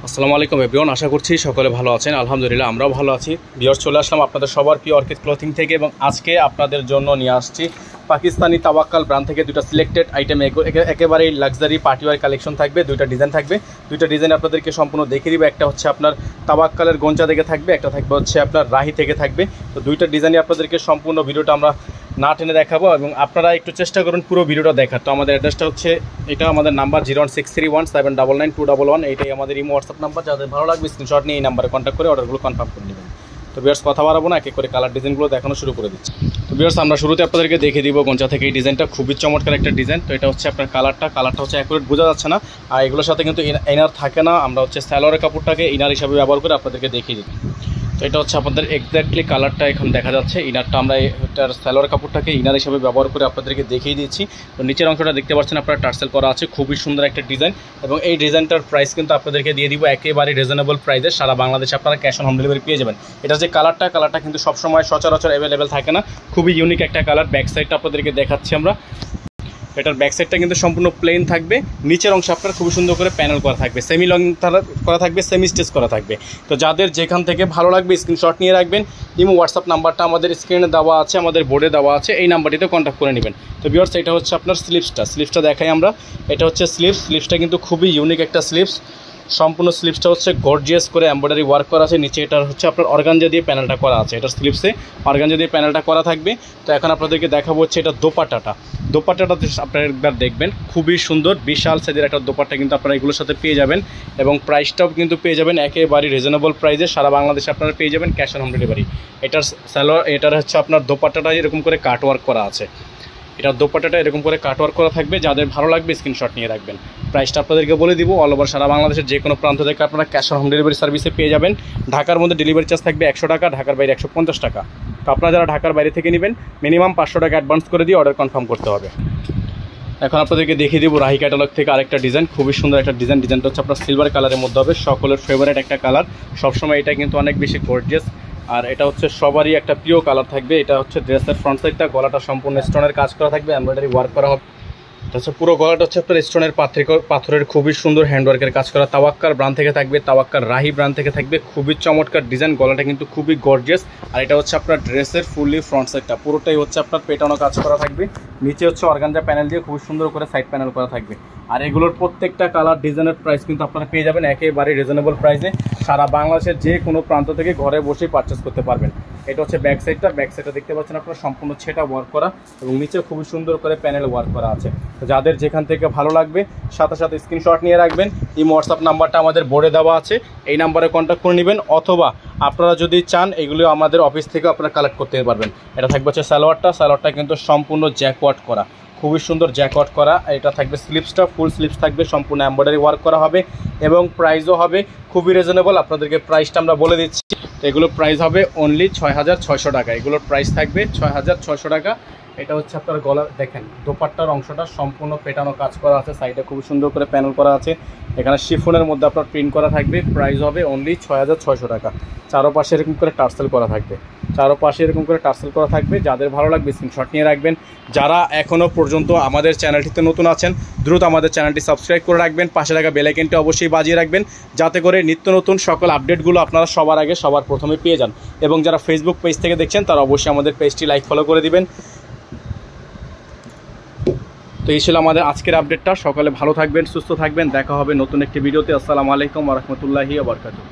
আসসালামু আলাইকুম এভরিওয়ান, আশা করছি সকলে ভালো আছেন। আলহামদুলিল্লাহ আমরাও ভালো আছি। ভিউয়ার্স, চলে আসলাম আপনাদের সবার প্রিয় অর্কিড ক্লথিং থেকে এবং আজকে আপনাদের জন্য নিয়ে আসছি পাকিস্তানি তাওয়াক্কাল ব্র্যান্ড থেকে দুটো সিলেক্টেড আইটেম, একেবারেই লাক্সারি পার্টিওয়ার কালেকশন থাকবে। দুইটা ডিজাইন থাকবে, দুইটা ডিজাইন আপনাদেরকে সম্পূর্ণ দেখিয়ে দিব। একটা হচ্ছে আপনার তাওয়াক্কালের গোঞ্জা থেকে থাকবে, একটা থাকবে হচ্ছে আপনার রাহি থেকে থাকবে। তো দুইটা ডিজাইনই আপনাদেরকে সম্পূর্ণ ভিডিওটা আমরা না টেনে দেখাবো এবং আপনারা একটু চেষ্টা করুন পুরো ভিডিওটা দেখার। তো আমাদের অ্যাড্রেসটা হচ্ছে, এটা আমাদের নাম্বার 01631799921, এইটাই আমাদের ইমো হোয়াটসঅ্যাপ নাম্বার। যাদের ভালো লাগবে স্ক্রিনশট নিয়ে এই নাম্বারে কন্ট্যাক্ট করে অর্ডারগুলো কনফার্ম করে নেবেন। তো ভিউয়ার্স, কথা বাড়াবো না, এক এক করে কালার ডিজাইনগুলো দেখানো শুরু করে দিচ্ছি। তো ভিউয়ার্স, আমরা শুরুতে আপনাদেরকে দেখিয়ে দিব গোঞ্জা থেকে এই ডিজাইনটা, খুবই চমৎকার একটা ডিজাইন। তো এটা হচ্ছে আপনার কালারটা হচ্ছে অ্যাকুরেট বোঝা যাচ্ছে না, আর এগুলোর সাথে কিন্তু ইনার থাকে না। আমরা হচ্ছে সালোয়ারের কাপড়টাকে ইনার হিসাবে ব্যবহার করে আপনাদেরকে দেখিয়ে দিই। তো এটা হচ্ছে আপনাদের এক্স্যাক্টলি কালারটা এখন দেখা যাচ্ছে। ইনারটা আমরা এটার সালোয়ার কাপড়টাকে ইনার হিসাবে ব্যবহার করে আপনাদেরকে দেখিয়ে দিচ্ছি। তো নিচের অংশটা দেখতে পাচ্ছেন আপনারা টার্সেল করা আছে, খুবই সুন্দর একটা ডিজাইন এবং এই ডিজাইনটার প্রাইস কিন্তু আপনাদেরকে দিয়ে দিব একেবারে রিজনেবল প্রাইসে। সারা বাংলাদেশে আপনারা ক্যাশ অন হোম ডেলিভারি পেয়ে যাবেন। এটা যে কালারটা কিন্তু সবসময় সচরাচর অ্যাভেলেবেল থাকে না, খুবই ইউনিক একটা কালার। ব্যাক সাইডটা আপনাদেরকে দেখাচ্ছি আমরা। এটার ব্যাক সাইডটা কিন্তু সম্পূর্ণ প্লেন থাকবে, নিচের অংশ আপনার খুবই সুন্দর করে প্যানেল করা থাকবে, সেমি লং করা থাকবে, সেমি স্টিচ করা থাকবে। তো যাদের যেখান থেকে ভালো লাগবে স্ক্রিনশট নিয়ে রাখবেন। ইমো হোয়াটসঅ্যাপ নাম্বারটা আমাদের স্ক্রিনে দেওয়া আছে, আমাদের বোর্ডে দেওয়া আছে, এই নাম্বারটিতে কন্ট্যাক্ট করে নেবেন। তো ভিউয়ার্স, এটা হচ্ছে আপনার স্লিভসটা দেখাই আমরা। এটা হচ্ছে স্লিভসটা কিন্তু খুবই ইউনিক একটা স্লিভস। সম্পূর্ণ স্লিভসটা হচ্ছে গর্জিয়াস করে এমব্রয়ডারি ওয়ার্ক করা আছে। নিচে এটা হচ্ছে আপনার অর্গানজা দিয়ে প্যানেলটা করা আছে, এটার স্লিভসে অর্গানজা দিয়ে প্যানেলটা করা থাকবে। তো এখন আপনাদেরকে দেখাবো হচ্ছে এটা দোপাট্টাটা আপনারা একবার দেখবেন, খুবই সুন্দর বিশাল সাইজের একটা দোপাট্টা কিন্তু আপনারা এগুলোর সাথে পেয়ে যাবেন এবং প্রাইসটাও কিন্তু পেয়ে যাবেন একেবারে রিজনেবল প্রাইসে। সারা বাংলাদেশে আপনারা পেয়ে যাবেন ক্যাশ অন হোম ডেলিভারি। এটার হচ্ছে আপনার দোপাট্টাটা এরকম করে কাট ওয়ার্ক করা আছে, এটার দোপাট্টাটা এরকম করে কাটওয়ার্ক করা থাকবে। যাদের ভালো লাগবে স্ক্রিনশট নিয়ে রাখবেন। প্রাইসটা আপনাদেরকে বলে দিব, অল ওভার সারা বাংলাদেশের যে কোনো প্রান্ত থেকে আপনারা ক্যাশ অন হোম ডেলিভারি সার্ভিসে পেয়ে যাবেন। ঢাকার মধ্যে ডেলিভারি চার্জ থাকবে 100 টাকা, ঢাকার বাইরে 150 টাকা। তো আপনারা যারা ঢাকার বাইরে থেকে নেবেন মিনিমাম 500 টাকা অ্যাডভান্স করে দিয়ে অর্ডার কনফার্ম করতে হবে। এখন আপনাদেরকে দেখিয়ে দিব রাহি ক্যাটালগ থেকে আরেকটা ডিজাইন, খুবই সুন্দর একটা ডিজাইনটা হচ্ছে আপনার সিলভার কালারের মধ্যে হবে, সকলের ফেভারিট একটা কালার। সবসময় এটা কিন্তু অনেক বেশি গর্জিয়াস, আর এটা হচ্ছে সবারই একটা প্রিয় কালার থাকবে। এটা হচ্ছে ড্রেসের ফ্রন্ট সাইডটা, গলাটা সম্পূর্ণ স্টোনের কাজ করা থাকবে, এমব্রয়ডারি ওয়ার্ক করা হবে। আচ্ছা, পুরো গলাটা হচ্ছে আপনার স্টোনের পাথরের খুবই সুন্দর হ্যান্ডওয়ার্কের কাজ করা। তাওয়াক্কাল ব্র্যান্ড থেকে থাকবে, তাওয়াক্কাল রাহি ব্র্যান্ড থেকে থাকবে, খুবই চমৎকার ডিজাইন। গলাটা কিন্তু খুবই গর্জিয়াস। আর এটা হচ্ছে আপনার ড্রেসের ফুললি ফ্রন্ট সাইডটা, পুরোটাই হচ্ছে আপনার পেটানো কাজ করা থাকবে। নিচে হচ্ছে অর্গানজা প্যানেল দিয়ে খুবই সুন্দর করে সাইড প্যানেল করা থাকবে। আর এগুলোর প্রত্যেকটা কালার ডিজাইনের প্রাইস কিন্তু আপনারা পেয়ে যাবেন একেবারে রিজনেবল প্রাইসে। সারা বাংলাদেশের যে কোনো প্রান্ত থেকে ঘরে বসেই পারচেস করতে পারবেন। এটা হচ্ছে ব্যাক সাইডটা দেখতে পাচ্ছেন আপনারা, সম্পূর্ণ ছেটা ওয়ার্ক করা এবং নিচে খুবই সুন্দর করে প্যানেল ওয়ার্ক করা আছে। তো যাদের যেখান থেকে ভালো লাগবে সাথে স্ক্রিনশট নিয়ে রাখবেন। এই হোয়াটসঅ্যাপ নাম্বারটা আমাদের বোর্ডে দেওয়া আছে, এই নাম্বারে কন্ট্যাক্ট করে নেবেন, অথবা আপনারা যদি চান এগুলো আমাদের অফিস থেকে আপনারা কালেক্ট করতে পারবেন। এটা থাকবে হচ্ছে সালোয়ারটা কিন্তু সম্পূর্ণ জ্যাকওয়ার্ক করা, খুবই সুন্দর জ্যাকওয়ার্ক করা। এটা থাকবে স্লিভসটা, ফুল স্লিভস থাকবে, সম্পূর্ণ এমব্রয়ডারি ওয়ার্ক করা হবে এবং প্রাইসও হবে খুবই রিজনেবল। আপনাদেরকে প্রাইসটা আমরা বলে দিচ্ছি। তো এগুলোর প্রাইস হবে অনলি 6600 টাকা, এগুলোর প্রাইস থাকবে 6600 টাকা। এটা হচ্ছে আপনার গলা, দেখেন দোপাট্টার অংশটা সম্পূর্ণ পেটানো কাজ করা আছে, সাইডে খুব সুন্দর করে প্যানেল করা আছে। এখানে শিফনের মধ্যে আপনার প্রিন্ট করা থাকবে, প্রাইস হবে অনলি 6600 টাকা। চারোপাশে এরকম করে টার্সেল করা থাকবে, যাদের ভালো লাগবে স্ক্রিনশট নিয়ে রাখবেন। যারা এখনও পর্যন্ত আমাদের চ্যানেলটিতে নতুন আছেন দ্রুত আমাদের চ্যানেলটি সাবস্ক্রাইব করে রাখবেন, পাশে থাকা বেল আইকনটি অবশ্যই বাজিয়ে রাখবেন, যাতে করে নিত্য নতুন সকল আপডেটগুলো আপনারা সবার আগে সবার প্রথমে পেয়ে যান। এবং যারা ফেসবুক পেজ থেকে দেখছেন তারা অবশ্যই আমাদের পেজটি লাইক ফলো করে দিবেন। তো এই ছিল আমাদের আজকের আপডেটটা। সকলে ভালো থাকবেন, সুস্থ থাকবেন, দেখা হবে নতুন একটি ভিডিওতে। আসসালামু আলাইকুম ওয়া রাহমাতুল্লাহি ওয়া বারাকাতুহু।